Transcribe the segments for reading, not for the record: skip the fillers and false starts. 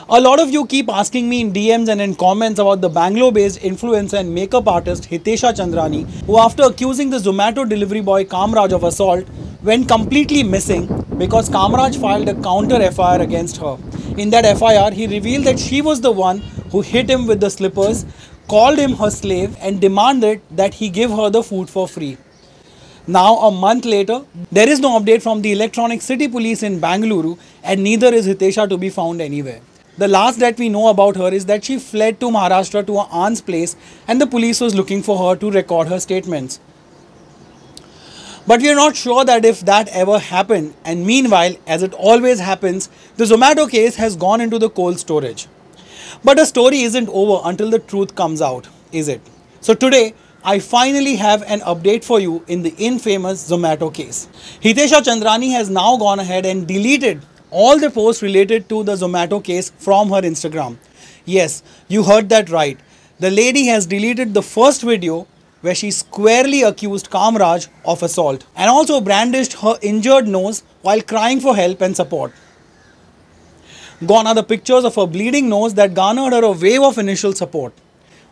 A lot of you keep asking me in DMs and in comments about the Bangalore-based influencer and makeup artist Hitesha Chandrani, who after accusing the Zomato delivery boy Kamraj of assault, went completely missing because Kamraj filed a counter FIR against her. In that FIR, he revealed that she was the one who hit him with the slippers, called him her slave and demanded that he give her the food for free. Now, a month later, there is no update from the Electronic City Police in Bangalore and neither is Hitesha to be found anywhere. The last that we know about her is that she fled to Maharashtra to her aunt's place and the police was looking for her to record her statements. But we are not sure that if that ever happened, and meanwhile, as it always happens, the Zomato case has gone into the cold storage. But the story isn't over until the truth comes out, is it? So today, I finally have an update for you in the infamous Zomato case. Hitesha Chandrani has now gone ahead and deleted all the posts related to the Zomato case from her Instagram. Yes, you heard that right. The lady has deleted the first video where she squarely accused Kamraj of assault and also brandished her injured nose while crying for help and support. Gone are the pictures of her bleeding nose that garnered her a wave of initial support.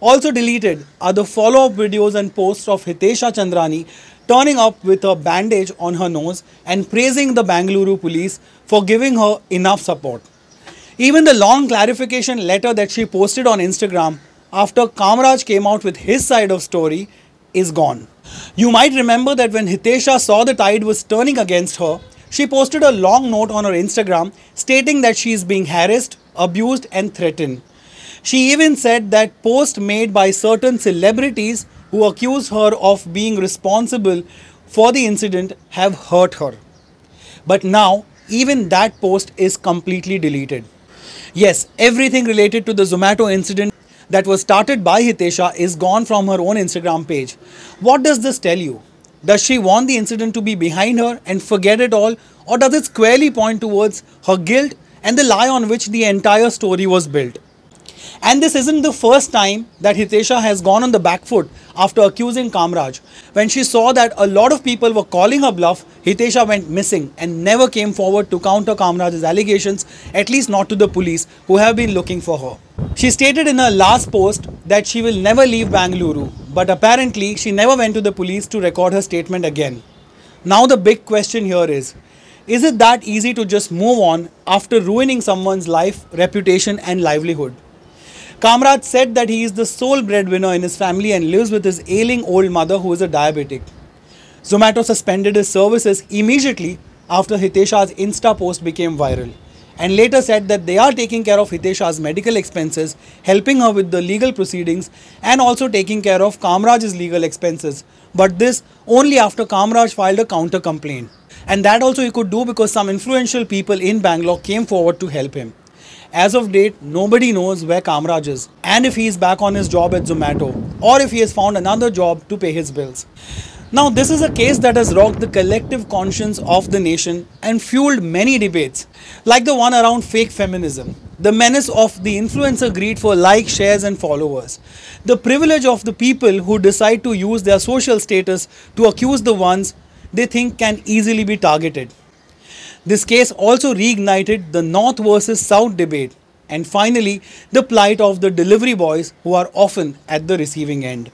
Also deleted are the follow-up videos and posts of Hitesha Chandrani turning up with a bandage on her nose and praising the Bangalore police for giving her enough support. Even the long clarification letter that she posted on Instagram after Kamraj came out with his side of story is gone. You might remember that when Hitesha saw the tide was turning against her, she posted a long note on her Instagram stating that she is being harassed, abused and threatened. She even said that posts made by certain celebrities who accused her of being responsible for the incident have hurt her. But now, even that post is completely deleted. Yes, everything related to the Zomato incident that was started by Hitesha is gone from her own Instagram page. What does this tell you? Does she want the incident to be behind her and forget it all, or does it squarely point towards her guilt and the lie on which the entire story was built? And this isn't the first time that Hitesha has gone on the back foot after accusing Kamraj. When she saw that a lot of people were calling her bluff, Hitesha went missing and never came forward to counter Kamraj's allegations, at least not to the police who have been looking for her. She stated in her last post that she will never leave Bangalore, but apparently she never went to the police to record her statement again. Now the big question here is it that easy to just move on after ruining someone's life, reputation and livelihood? Kamraj said that he is the sole breadwinner in his family and lives with his ailing old mother who is a diabetic. Zomato suspended his services immediately after Hitesha's Insta post became viral and later said that they are taking care of Hitesha's medical expenses, helping her with the legal proceedings and also taking care of Kamraj's legal expenses. But this only after Kamraj filed a counter complaint. And that also he could do because some influential people in Bangalore came forward to help him. As of date, nobody knows where Kamraj is and if he is back on his job at Zomato or if he has found another job to pay his bills. Now, this is a case that has rocked the collective conscience of the nation and fueled many debates, like the one around fake feminism, the menace of the influencer greed for likes, shares and followers, the privilege of the people who decide to use their social status to accuse the ones they think can easily be targeted. This case also reignited the North versus South debate and finally the plight of the delivery boys who are often at the receiving end.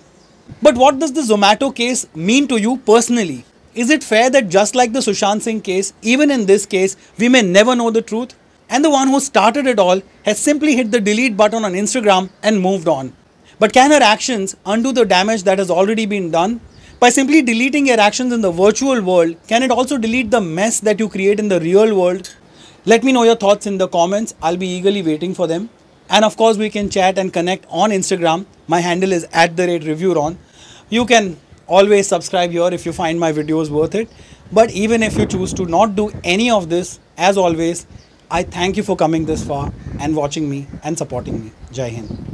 But what does the Zomato case mean to you personally? Is it fair that just like the Sushant Singh case, even in this case, we may never know the truth? And the one who started it all has simply hit the delete button on Instagram and moved on. But can her actions undo the damage that has already been done? By simply deleting your actions in the virtual world, can it also delete the mess that you create in the real world? Let me know your thoughts in the comments. I'll be eagerly waiting for them. And of course, we can chat and connect on Instagram. My handle is @ReviewRon. You can always subscribe here if you find my videos worth it. But even if you choose to not do any of this, as always, I thank you for coming this far and watching me and supporting me. Jai Hind.